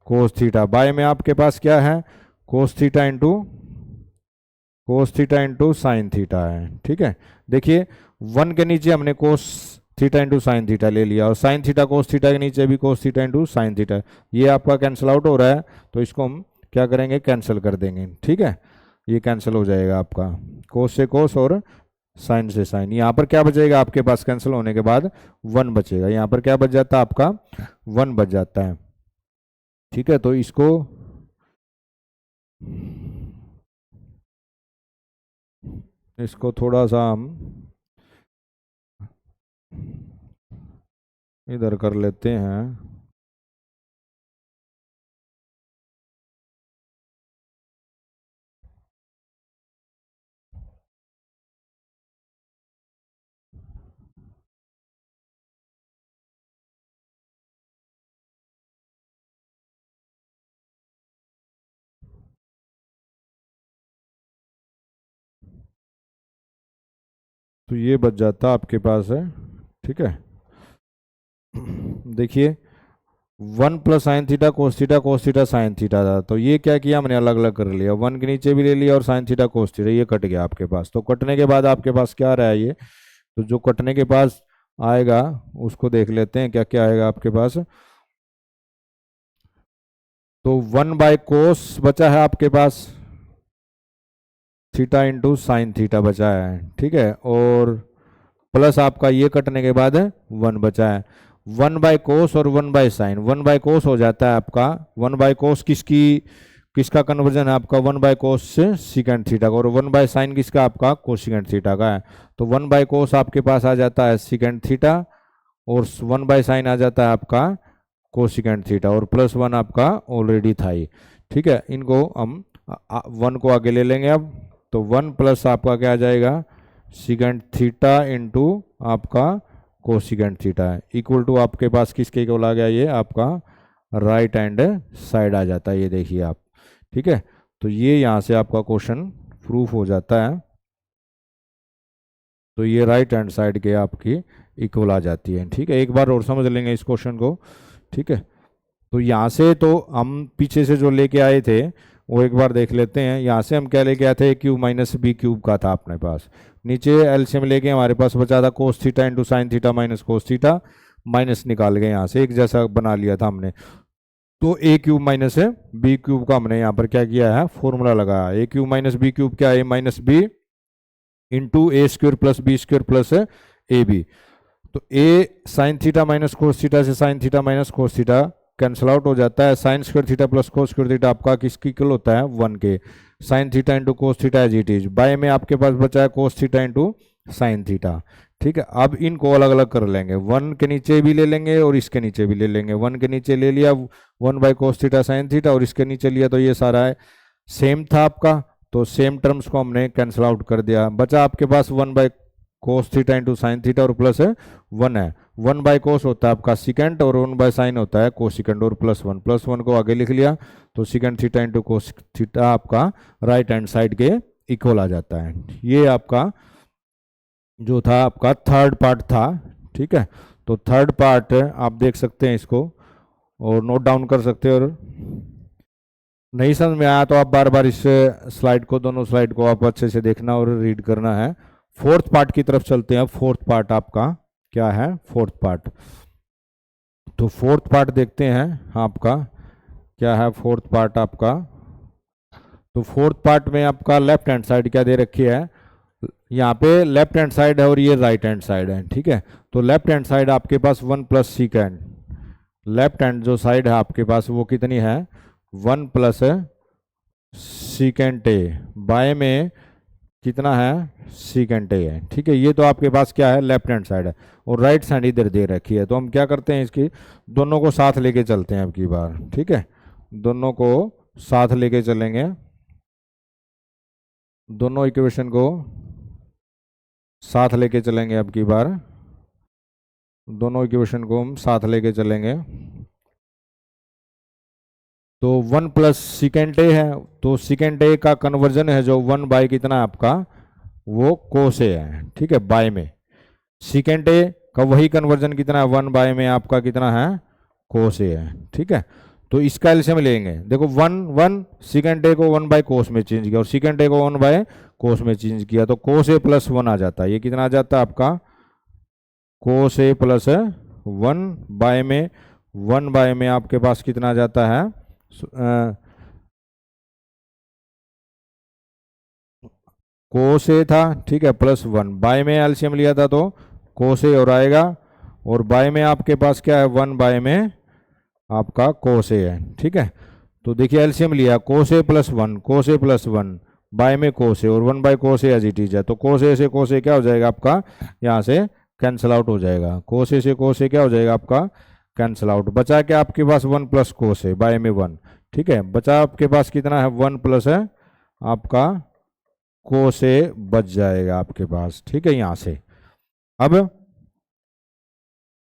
कोस थीटा, बाय में आपके पास क्या है cos theta into sine theta है, ठीक है। देखिए 1 के नीचे हमने कोस थीटा इंटू साइन थीटा ले लिया, और साइन थीटा कोस थीटा के नीचे भी कोस थीटा इंटू साइन थीटा, ये आपका कैंसिल आउट हो रहा है, तो इसको हम क्या करेंगे, कैंसिल कर देंगे। ठीक है, ये कैंसिल हो जाएगा आपका, कोस से कोस और साइन से साइन। यहाँ पर क्या बचेगा आपके पास, कैंसिल होने के बाद 1 बचेगा। यहाँ पर क्या बच जाता है आपका, 1 बच जाता है। ठीक है, तो इसको थोड़ा सा हम इधर कर लेते हैं। तो ये बच जाता आपके पास है। ठीक है, देखिए 1 plus sine theta cos theta sine theta था, तो ये क्या किया हमने, अलग अलग कर लिया, 1 के नीचे भी ले लिया और साइन थीटा कोस थीटा, ये कट गया आपके पास। तो कटने के बाद आपके पास क्या रहा है ये, तो जो कटने के पास आएगा उसको देख लेते हैं क्या क्या आएगा आपके पास। तो 1/कोस बचा है आपके पास, थीटा इंटू साइन थीटा बचा है। ठीक है, और प्लस आपका ये कटने के बाद 1 बचा है। 1/कोस और 1/साइन, 1/कोस हो जाता है आपका, 1/कोस किसका कन्वर्जन है आपका, 1/कोस से सीकेंड थीटा का, और 1/साइन किसका आपका, कोसिकेंड थीटा का है। तो 1/कोस आपके पास आ जाता है सीकेंड थीटा, और 1/साइन आ जाता है आपका कोसिकेंड थीटा, और +1 आपका ऑलरेडी था ही। ठीक है, इनको हम 1 को आगे ले लेंगे अब। तो 1 प्लस आपका क्या आ जाएगा, सीकेंड थीटा इंटू आपका कोसिकेंड थीटा है, इक्वल टू आपके पास किसके इक्वल आ गया, ये आपका राइट हैंड साइड आ जाता है, ये देखिए आप। ठीक है, तो ये यहाँ से आपका क्वेश्चन प्रूफ हो जाता है। तो ये राइट हैंड साइड के आपकी इक्वल आ जाती है। ठीक है, एक बार और समझ लेंगे इस क्वेश्चन को। ठीक है, तो यहाँ से तो हम पीछे से जो लेके आए थे वो एक बार देख लेते हैं। यहाँ से हम क्या लेके आए थे, क्यूब माइनस बी क्यूब का था अपने पास, नीचे एलसीएम लेके हमारे पास बचा था कोस theta into sine theta minus cos theta, minus निकाल गए यहाँ से, एक जैसा बना लिया था हमने। तो A cube minus B cube का हमने यहाँ पर क्या किया है, फॉर्मूला लगाया। A cube minus B cube क्या है, A minus B into A square plus B square plus A B. तो A sine theta minus cos theta से sine theta minus cos theta cancel out हो जाता है। Sine square theta plus cos square theta आपका किसकी equal होता है, 1 के। Sign theta into cos theta as it is, by में आपके पास बचा है cos theta into sine theta. ठीक है, अब इनको अलग अलग कर लेंगे, 1 के नीचे भी ले लेंगे और इसके नीचे भी ले लेंगे। 1 के नीचे ले लिया 1/कोस थीटा साइन थीटा, और इसके नीचे लिया, तो ये सारा है सेम था आपका, तो सेम टर्म्स को हमने कैंसिल आउट कर दिया। बचा आपके पास 1/कोस थीटा इंटू साइन थीटा और प्लस 1 है। 1/कोस होता है आपका सिकेंड और 1/साइन होता है कोसिकेंड, और +1 को आगे लिख लिया। तो secant theta into cos theta आपका राइट हैंड साइड के इक्वल आ जाता है। ये आपका जो था आपका थर्ड पार्ट था। ठीक है, तो थर्ड पार्ट आप देख सकते हैं इसको और नोट डाउन कर सकते हैं, और नहीं समझ में आया तो आप बार बार इस स्लाइड को, दोनों स्लाइड को आप अच्छे से देखना और रीड करना है। फोर्थ पार्ट की तरफ चलते हैं। फोर्थ पार्ट आपका क्या है, फोर्थ पार्ट, तो फोर्थ पार्ट देखते हैं आपका क्या है। फोर्थ पार्ट आपका, तो फोर्थ पार्ट में आपका लेफ्ट हैंड साइड क्या दे रखी है, यहाँ पे लेफ्ट हैंड साइड है और ये राइट हैंड साइड है। ठीक है, तो लेफ्ट हैंड साइड आपके पास 1 प्लस सीकेंड, लेफ्ट हैंड जो साइड है आपके पास वो कितनी है, 1 प्लस सीकेंट ए, बाय में कितना है, सीकेंट ए है। ठीक है, ये तो आपके पास क्या है, लेफ्ट हैंड साइड है, और राइट साइड इधर दे रखी है। तो हम क्या करते हैं, इसकी दोनों को साथ लेके चलते हैं अब की बार। ठीक है, दोनों को साथ लेके चलेंगे, दोनों इक्वेशन को साथ लेके चलेंगे अब की बार, दोनों इक्वेशन को हम साथ लेके चलेंगे। तो 1 प्लस सीकेंट ए है, तो सीकेंट ए का कन्वर्जन है जो 1 बाय कितना है आपका, वो कोस ए है। ठीक है, बाय में सीकेंट ए का वही कन्वर्जन कितना है, 1 बाय में आपका कितना है, कोस ए है। ठीक है, तो इसका एलसीएम लेंगे। देखो 1 सीकेंट ए को 1/कोस में चेंज किया और सीकेंट ए को 1/कोस में चेंज किया, तो कोस ए प्लस 1 आ जाता है। ये कितना आ जाता है आपका, कोस ए प्लस 1 बाय में, 1 बाय में आपके पास कितना आ जाता है, कोस ए था, ठीक है, प्लस वन, बाय में एलसीएम लिया था तो कोस ए और आएगा, और बाय में आपके पास क्या है, वन बाय में आपका कोस ए है, ठीक है। तो देखिए एलसीएम लिया, cos A plus one, cos A plus one, by में कोस ए और one by cos A as it is है, तो कोस ए से कोस ए क्या हो जाएगा आपका, यहाँ से कैंसिल आउट हो जाएगा, कोस ए से कोस ए क्या हो जाएगा आपका, कैंसिल आउट। बचा क्या आपके पास, one plus cos A by में वन, ठीक है, बचा आपके पास कितना है, वन प्लस है आपका कोस ए बच जाएगा आपके पास, ठीक है, यहाँ से। अब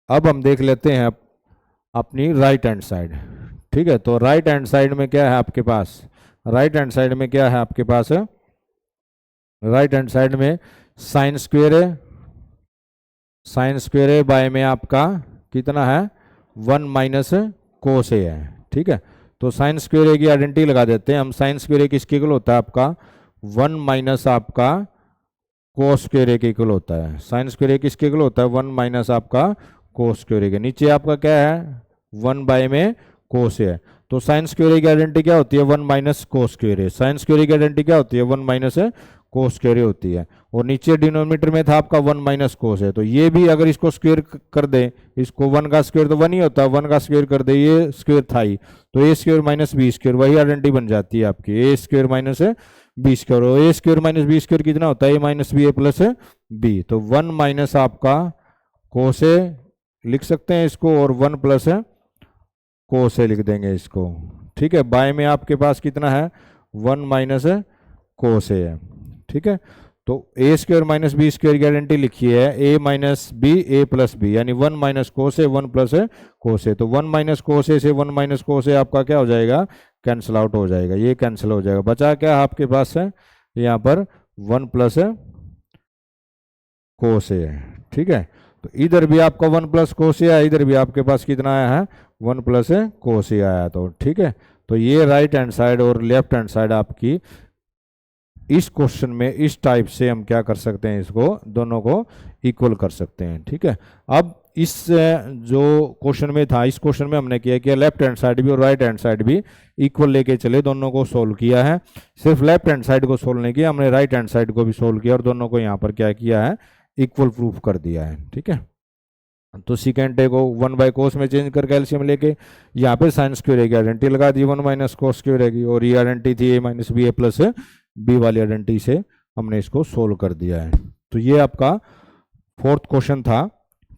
हम देख लेते हैं अपनी राइट हैंड साइड, ठीक है। तो राइट हैंड साइड में क्या है आपके पास, राइट हैंड साइड में क्या है आपके पास, राइट हैंड साइड में साइन स्क्वेयर है, साइन स्क्वेयर है, बाय में आपका कितना है, वन माइनस कोस ए है, ठीक है। तो साइन स्क्वेयर ए की आइडेंटिटी लगा देते हैं हम, साइन स्क्वेयर ए किसके इक्वल होता है आपका, वन माइनस आपका कोस स्क्वेयर ए के इक्वल होता है, साइन स्क्वेयर ए किसके इक्वल होता है, वन माइनस आपका कोस स्क्वेयर ए के, नीचे आपका क्या है, वन बाय में कोस है, तो साइन स्क्वेयर ए की आइडेंटिटी क्या होती है, वन माइनस कोस स्क्वेयर ए, साइन स्क्वेयर ए की आइडेंटिटी क्या होती है, वन माइनस कोस स्क्वेयर ए होती है, और नीचे डिनोमिनेटर में था आपका वन माइनस कोस है, तो ये भी अगर इसको स्क्वेयर कर दे, इसको वन का स्क्वेयर तो वन ही होता है, वन का स्क्वेयर कर दे, ये स्क्वेयर था ही, तो ए स्क्वेयर माइनस बी स्क्वेयर, वही आइडेंटिटी बन जाती है आपकी, ए स्क्वेयर माइनस बी स्क्वेयर, और ए स्क्वेयर माइनस बी स्क्वेयर कितना होता है, A minus B A plus B, तो वन माइनस आपका कोस ए लिख सकते हैं इसको, और वन प्लस कोस ए लिख देंगे इसको, ठीक है। बाय में आपके पास कितना है, वन माइनस कोस ए है, ठीक है। तो ए स्क्वेयर माइनस बी स्क्वेयर की आइडेंटिटी लिखी है, A minus B A plus B, यानी वन माइनस कोस ए वन प्लस कोस ए, तो वन माइनस कोस ए से वन माइनस कोस ए आपका क्या हो जाएगा, कैंसिल आउट हो जाएगा, ये कैंसिल हो जाएगा, बचा क्या आपके पास है यहाँ पर, वन प्लस कोस ए है, ठीक है। तो इधर भी आपका वन प्लस कोस ए आया, इधर भी आपके पास कितना आया है, वन प्लस कोस ए आया, तो ठीक है। तो ये राइट हैंड साइड और लेफ्ट हैंड साइड आपकी इस क्वेश्चन में इस टाइप से हम क्या कर सकते हैं, इसको दोनों को इक्वल कर सकते हैं, ठीक है। अब इस जो क्वेश्चन में था, इस क्वेश्चन में हमने किया कि लेफ्ट हैंड साइड भी और राइट हैंड साइड भी इक्वल लेके चले, दोनों को सोल्व किया है, सिर्फ लेफ्ट हैंड साइड को सोल्व नहीं किया हमने, राइट हैंड साइड को भी सोल्व किया और दोनों को यहाँ पर क्या किया है, इक्वल प्रूफ कर दिया है, ठीक है। तो सीकेंट ए को वन बाय कोस में चेंज करके एलसीएम लेके यहाँ पे साइन स्क्वेयर ए की आइडेंटिटी लगा दी, वन माइनस कोस स्क्वेयर ए की, और ये आइडेंटिटी थी ए माइनस बी ए प्लस बी वाली आइडेंटिटी से हमने इसको सोल्व कर दिया है। तो ये आपका फोर्थ क्वेश्चन था,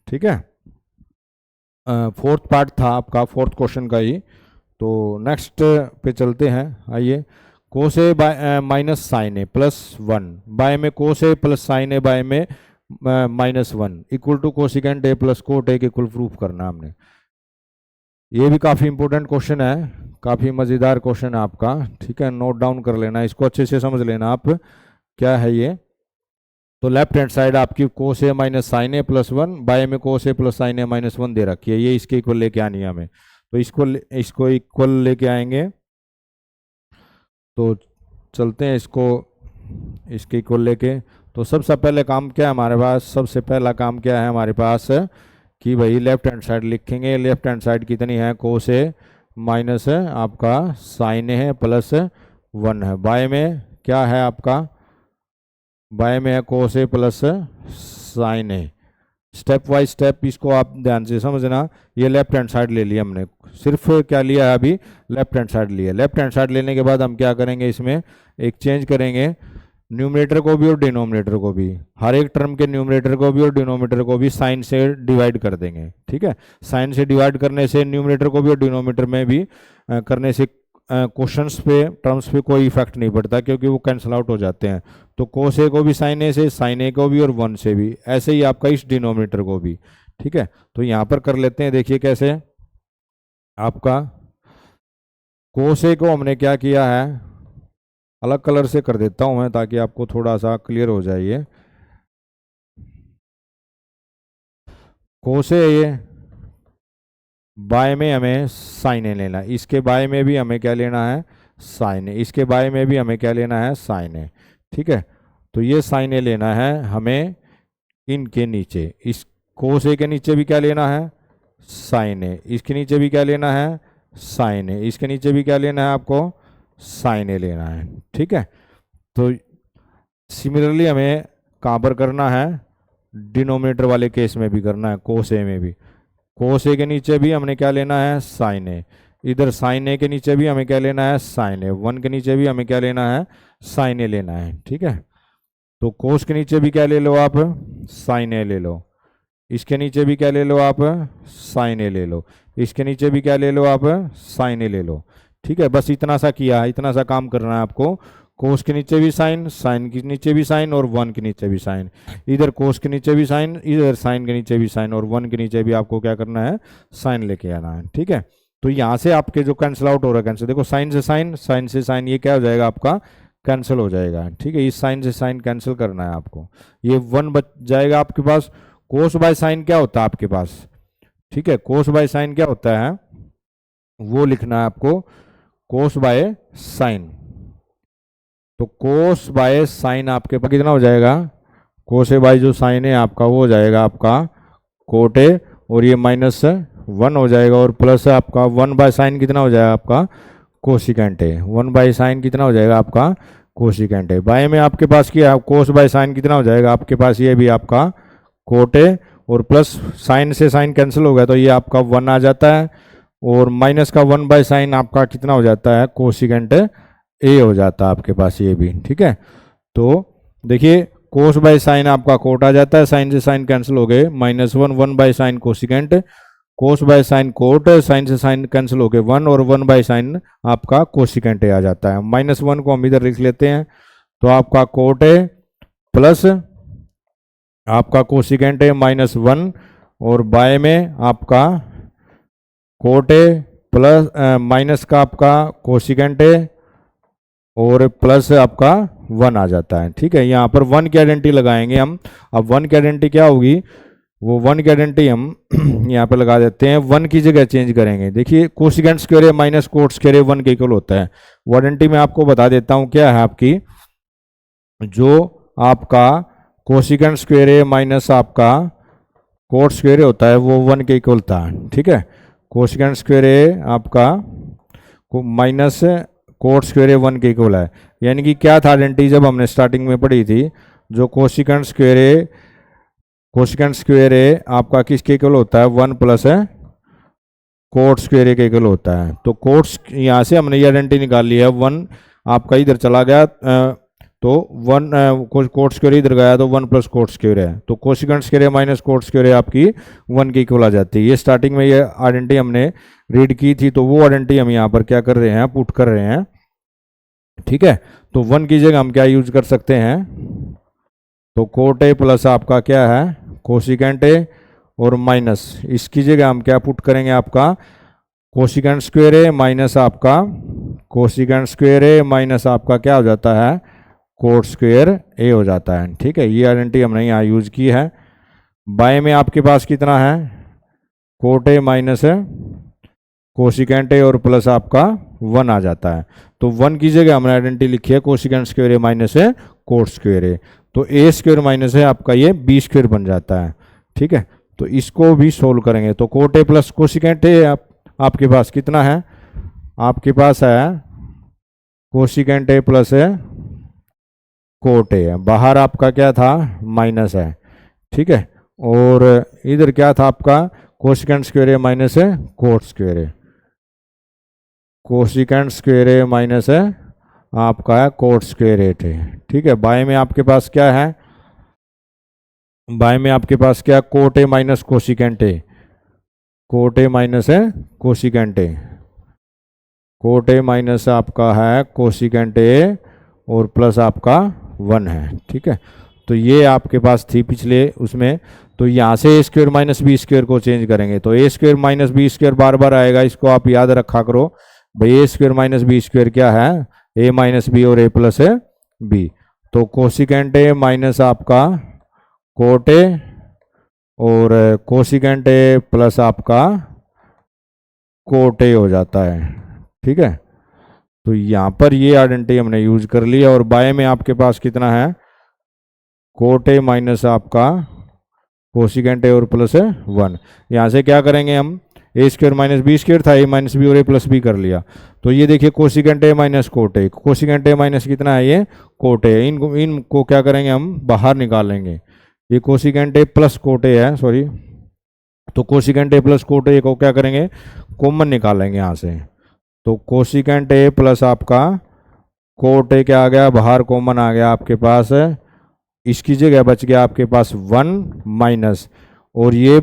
ठीक है, फोर्थ पार्ट था आपका फोर्थ क्वेश्चन का ही। तो नेक्स्ट पे चलते हैं, आइए। Cos A by minus sine A plus one, by में cos A plus sine A by में minus one equal to cosecant A plus cot A के इक्वल प्रूफ करना हमने। ये भी काफ़ी इंपॉर्टेंट क्वेश्चन है, काफ़ी मज़ेदार क्वेश्चन है आपका, ठीक है, नोट डाउन कर लेना, इसको अच्छे से समझ लेना आप क्या है ये। तो लेफ्ट हैंड साइड आपकी कोस ए minus sine A plus one, by में cos A plus sine A minus one दे रखी है, ये इसके इक्वल लेके आनी है हमें, तो इसको इक्वल लेके आएंगे। तो चलते हैं इसको इसके इक्वल लेके। तो सबसे पहले काम क्या है हमारे पास, सबसे पहला काम क्या है हमारे पास कि भाई लेफ्ट हैंड साइड लिखेंगे, लेफ्ट हैंड साइड कितनी है, कोस ए माइनस आपका साइन ए है प्लस वन है, बाय में क्या है आपका, बाय में है कोस A plus sine A. Step wise step इसको आप ध्यान से समझना। ये लेफ्ट हैंड साइड ले लिया हमने, सिर्फ क्या लिया है अभी, लेफ्ट हैंड साइड लिया। लेफ्ट हैंड साइड लेने के बाद हम क्या करेंगे, इसमें एक चेंज करेंगे, न्यूमरेटर को भी और डिनोमिनेटर को भी, हर एक टर्म के न्यूमरेटर को भी और डिनोमिनेटर को भी साइन से डिवाइड कर देंगे, ठीक है। साइन से डिवाइड करने से न्यूमरेटर को भी और डिनोमिनेटर में भी करने से क्वेश्चंस पे टर्म्स पे कोई इफेक्ट नहीं पड़ता, क्योंकि वो कैंसिल आउट हो जाते हैं। तो कोस ए को भी साइन ए से, साइन ए को भी और वन से भी, ऐसे ही आपका इस डिनोमिनेटर को भी, ठीक है। तो यहाँ पर कर लेते हैं, देखिए कैसे आपका कोस ए को हमने क्या किया है, अलग कलर से कर देता हूं मैं ताकि आपको थोड़ा सा क्लियर हो जाए। ये कोस ए, ये बाय में हमें साइन ए लेना है, इसके बाय में भी हमें क्या लेना है, साइन ए, इसके बाय में भी हमें क्या लेना है, साइन ए, ठीक है। तो ये साइन ए लेना है हमें इनके नीचे, इस कोस ए के नीचे भी क्या लेना है, साइन ए, इसके नीचे भी क्या लेना है, साइन ए, इसके नीचे भी क्या लेना है आपको, साइन ए लेना है, ठीक है। तो सिमिलरली हमें कहाँ पर करना है, डिनोमिनेटर वाले केस में भी करना है, कोस ए में भी। कोस ए के नीचे भी हमने क्या लेना है, साइन ए। इधर साइन ए के नीचे भी हमें क्या लेना है, साइन ए। 1 के नीचे भी हमें क्या लेना है, साइन ए लेना है। ठीक है, तो कोस के नीचे भी क्या ले लो आप, साइन ए ले लो। इसके नीचे भी क्या ले लो आप, साइन ए ले लो। इसके नीचे भी क्या ले लो आप, साइन ए ले लो। ठीक है, बस इतना सा किया, इतना सा काम करना है आपको। कोस के नीचे भी साइन, साइन के नीचे भी साइन, और 1 के नीचे भी साइन। इधर कोस के नीचे भी साइन, इधर साइन के नीचे भी साइन, और 1 के नीचे भी आपको क्या करना है, साइन लेके आना है। ठीक है, तो यहाँ से आपके जो कैंसिल आउट हो रहा है, कैंसिल देखो, साइन से साइन, साइन से साइन, ये क्या हो जाएगा आपका, कैंसिल हो जाएगा। ठीक है, इस साइन से साइन कैंसिल करना है आपको, ये 1 बच जाएगा आपके पास। कोस बाय साइन क्या होता है आपके पास, ठीक है, कोस बाय साइन क्या होता है वो लिखना है आपको, कोस बाय साइन। तो कोस बाय साइन आपके पास कितना हो जाएगा, कोस ए बाय जो साइन है आपका वो हो जाएगा आपका कोट ए, और ये -1 हो जाएगा, और प्लस आपका 1 बाय साइन कितना हो जाएगा आपका, कोसिकेंट ए। 1 बाय साइन कितना हो जाएगा आपका, कोसिकेंट ए। बाय में आपके पास क्या, कोस बाय साइन कितना हो जाएगा आपके पास, ये भी आपका कोट ए, और प्लस साइन से साइन कैंसिल हो गया तो ये आपका 1 आ जाता है, और माइनस का 1 बाय साइन आपका कितना हो जाता है, कोसिकेंट ए हो जाता है आपके पास ये भी। ठीक है, तो देखिए कोस बाय साइन आपका कोट आ जाता है, साइन से साइन कैंसिल हो गए, -1, 1 by sine cosecant, cos by sine cot, sine से साइन कैंसिल हो गए 1, और 1 बाय साइन आपका कोसिकेंट ए आ जाता है। -1 को हम इधर लिख लेते हैं, तो आपका कोट ए प्लस आपका कोसिकेंट ए -1, और बाय में आपका कोट ए प्लस माइनस का आपका कोसिकेंट ए, और प्लस आपका 1 आ जाता है। ठीक है, यहाँ पर 1 की आइडेंटिटी लगाएंगे हम। अब 1 की आइडेंटिटी क्या होगी, वो 1 की आइडेंटिटी हम यहाँ पर लगा देते हैं, 1 की जगह चेंज करेंगे। देखिए कोसिकेंट स्क्वायर ए माइनस कोट स्क्वायर ए 1 के इक्वल होता है। वो आइडेंटिटी मैं आपको बता देता हूँ क्या है आपकी, जो आपका कोसिकेंट स्क्वायर ए माइनस आपका कोट स्क्वायर ए होता है वो 1 के इक्वल था। ठीक है, कोसिकेंट स्क्वायर ए आपका माइनस कोट स्क्वायर ए 1 के इक्वल है। यानी कि क्या था आइडेंटिटी जब हमने स्टार्टिंग में पढ़ी थी, जो कोसिकेंट स्क्वायर ए आपका किसके इक्वल होता है, 1 प्लस कोट स्क्वायर ए के इक्वल होता है। तो कोट्स यहाँ से हमने ये आइडेंटिटी निकाल लिया है, 1 आपका इधर चला गया, तो 1 कोट स्क्वायर इधर गया तो 1 प्लस कोट स्क्वायर है, तो कोसिकेंट स्क्वायर ए माइनस कोट स्क्वायर ए आपकी 1 के इक्वल आ जाती है। ये स्टार्टिंग में ये आइडेंटिटी हमने रीड की थी, तो वो आइडेंटिटी हम यहाँ पर क्या कर रहे हैं, पुट कर रहे हैं। ठीक है, तो 1 की जगह हम क्या यूज कर सकते हैं, तो कोट ए प्लस आपका क्या है, कोसिकेंट ए, और माइनस इसकी जगह हम क्या पुट करेंगे, आपका कोसिकेंट स्क्वायर ए माइनस आपका कोसिकेंट स्क्वायर ए माइनस आपका क्या हो जाता है, कोट स्क्वायर ए हो जाता है। ठीक है, ये आइडेंटिटी हमने यहाँ यूज की है। बाय में आपके पास कितना है, cot A minus cosecant A, और प्लस आपका 1 आ जाता है। तो 1 की जगह हमने आइडेंटिटी लिखी है कोसिकेंट स्क्वायर ए माइनस कोट स्क्वायर ए, तो ए स्क्वायर माइनस है आपका ये बी स्क्वायर बन जाता है। ठीक है, तो इसको भी सोल्व करेंगे, तो cot A plus cosecant A आपके पास कितना है, आपके पास है कोसिकेंट ए प्लस कोट ए, बाहर आपका क्या था, माइनस है। ठीक है, और इधर क्या था आपका, कोसिकेंट स्क्वायर ए माइनस कोट स्क्वायर ए, कोसिकेंट स्क्वायर ए माइनस आपका है कोट स्क्वायर ए थे। ठीक है, बाय में आपके पास क्या है, बाय में आपके पास क्या, cot A minus cosecant A, cot A minus cosecant A, cot A minus आपका है कोसिकेंट ए, और प्लस आपका 1 है। ठीक है, तो ये आपके पास थी पिछले उसमें, तो यहाँ से A square minus B square को चेंज करेंगे, तो A square minus B square बार बार आएगा, इसको आप याद रखा करो भाई, A square minus B square क्या है, ए माइनस बी और ए प्लस बी। तो कोसिकेंट ए माइनस आपका कोट ए, और कोसिकेंट ए प्लस आपका कोट ए हो जाता है। ठीक है, तो यहाँ पर ये आइडेंटिटी हमने यूज कर लिया, और बाय में आपके पास कितना है, कोट ए माइनस आपका कोसिकेंट ए और प्लस 1। यहाँ से क्या करेंगे हम, ए स्क्वायर माइनस बी स्क्वायर था, ए माइनस बी और ए प्लस बी कर लिया। तो ये देखिए cosecant A minus cot A, cosecant A minus कितना है, ये कोट ए। इनको क्या करेंगे, हम बाहर निकालेंगे। ये कोसिकेंट ए प्लस कोट ए है, सॉरी, तो कोसिकेंट ए प्लस कोट ए को क्या करेंगे, कॉमन निकालेंगे यहाँ से। तो कोसिकेंट ए प्लस आपका कोट ए क्या आ गया, बाहर कॉमन आ गया आपके पास, इसकी जगह बच गया आपके पास 1 माइनस, और ये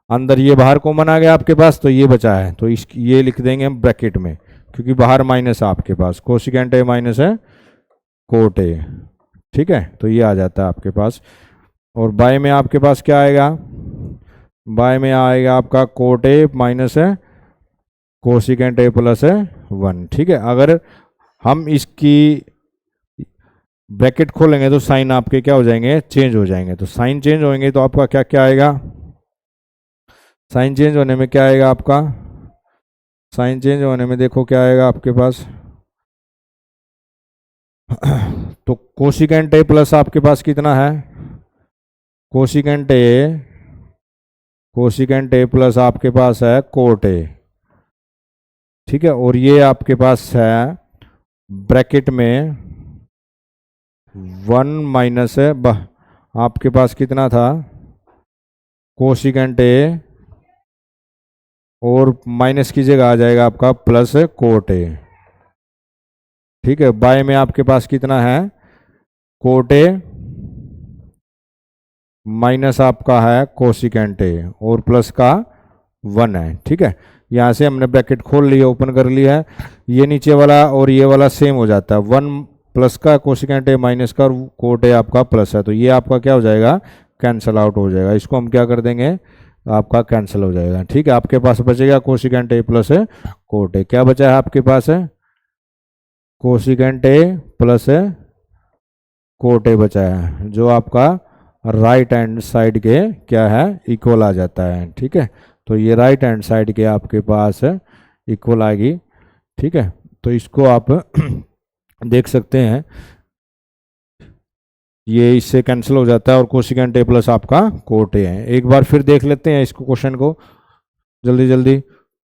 अंदर ये बाहर कॉमन आ गया आपके पास, तो ये बचा है, तो इस ये लिख देंगे हम ब्रैकेट में, क्योंकि बाहर माइनस है आपके पास, कोसिकेंट ए माइनस है कोट ए। ठीक है, तो ये आ जाता है आपके पास। और बाय में आपके पास क्या आएगा, बाय में आएगा आपका कोट ए माइनस है कोसिकेंट ए प्लस है 1। ठीक है, अगर हम इसकी ब्रैकेट खोलेंगे तो साइन आपके क्या हो जाएंगे, चेंज हो जाएंगे। तो साइन चेंज होंगे तो आपका क्या क्या आएगा, साइन चेंज होने में क्या आएगा आपका, साइन चेंज होने में देखो क्या आएगा आपके पास, तो कोसिकेंट ए प्लस आपके पास कितना है, कोसिकेंट ए प्लस आपके पास है कोट ए। ठीक है, और ये आपके पास है ब्रैकेट में 1 माइनस है आपके पास कितना था, कोसिकेंट ए, और माइनस की जगह आ जाएगा आपका प्लस कोट ए। ठीक है, बाय में आपके पास कितना है, कोट ए माइनस आपका है कोसिकेंट ए, और प्लस का 1 है। ठीक है, यहाँ से हमने ब्रैकेट खोल लिया, ओपन कर लिया है, ये नीचे वाला और ये वाला सेम हो जाता है, 1 प्लस का कोसिकेंट ए माइनस का, और कोट ए आपका प्लस है, तो ये आपका क्या हो जाएगा, कैंसिल आउट हो जाएगा। इसको हम क्या कर देंगे, आपका कैंसिल हो जाएगा। ठीक है, आपके पास बचेगा कोसिकेंट ए प्लस है कोट ए, क्या बचा है आपके पास है, कोसिकेंट ए प्लस है कोट ए बचा है, जो आपका राइट हैंड साइड के क्या है, इक्वल आ जाता है। ठीक है, तो ये राइट हैंड साइड के आपके पास इक्वल आएगी। ठीक है, तो इसको आप देख सकते हैं, ये इससे कैंसिल हो जाता है, और कोसिकेंट ए प्लस आपका कोट ए है। एक बार फिर देख लेते हैं इसको, क्वेश्चन को जल्दी जल्दी।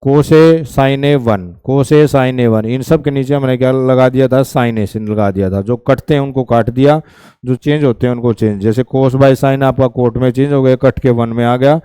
कोस ए sign A 1, cos A sign A 1, इन सब के नीचे हमने क्या लगा दिया था, साइन ए sin लगा दिया था। जो कटते हैं उनको काट दिया, जो चेंज होते हैं उनको चेंज, जैसे कोस बाय साइन आपका कोट में चेंज हो गया, कट के 1 में आ गया।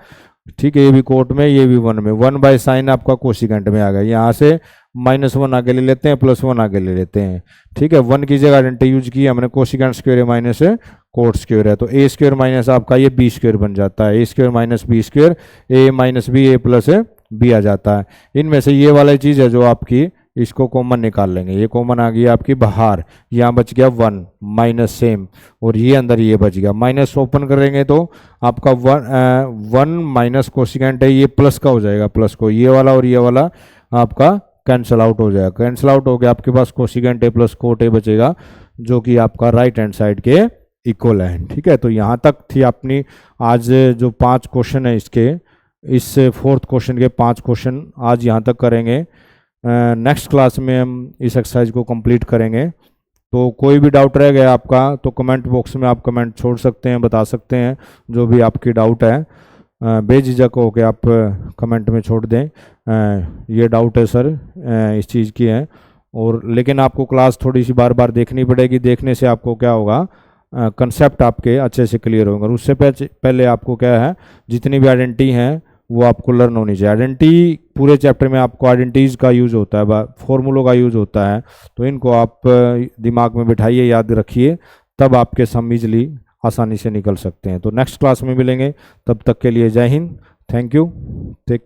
ठीक है, ये भी कोट में, ये भी 1 में, 1 बाय साइन आपका कोसिकेंट में आ गया। यहाँ से -1 आगे ले लेते हैं, +1 आगे ले लेते हैं। ठीक है, 1 की जगह आइडेंटिटी यूज की हमने, cosecant square minus cot square है, तो ए स्क्वायर माइनस आपका ये बी स्क्वायर बन जाता है, A square minus B square, A minus B, A plus B आ जाता है। इनमें से ये वाली चीज़ है जो आपकी, इसको कॉमन निकाल लेंगे, ये कॉमन आ गई आपकी बाहर, यहाँ बच गया 1 माइनस सेम, और ये अंदर ये बच गया, माइनस ओपन करेंगे तो आपका 1 माइनस कोसिकेंट है, ये प्लस का हो जाएगा, प्लस को ये वाला और ये वाला आपका कैंसिल आउट हो जाएगा, कैंसिल आउट हो गया, आपके पास cosecant A plus cot A बचेगा, जो कि आपका राइट हैंड साइड के इक्वल है। ठीक है, तो यहाँ तक थी अपनी आज जो 5 क्वेश्चन है इसके, इस 4th क्वेश्चन के 5 क्वेश्चन आज यहाँ तक करेंगे। नेक्स्ट क्लास में हम इस एक्सरसाइज को कंप्लीट करेंगे। तो कोई भी डाउट रह गया आपका तो कमेंट बॉक्स में आप कमेंट छोड़ सकते हैं, बता सकते हैं जो भी आपकी डाउट है, बेझिझक हो के आप कमेंट में छोड़ दें, ये डाउट है सर इस चीज़ की है। और लेकिन आपको क्लास थोड़ी सी बार बार देखनी पड़ेगी, देखने से आपको क्या होगा, कंसेप्ट आपके अच्छे से क्लियर होंगे। और उससे पहले आपको क्या है, जितनी भी आइडेंटिटी हैं वो आपको लर्न होनी चाहिए। आइडेंटिटी पूरे चैप्टर में आपको आइडेंटिटीज़ का यूज़ होता है, फॉर्मूलों का यूज़ होता है, तो इनको आप दिमाग में बिठाइए, याद रखिए, तब आपके सम इजली आसानी से निकल सकते हैं। तो नेक्स्ट क्लास में मिलेंगे, तब तक के लिए जय हिंद, थैंक यू, टेक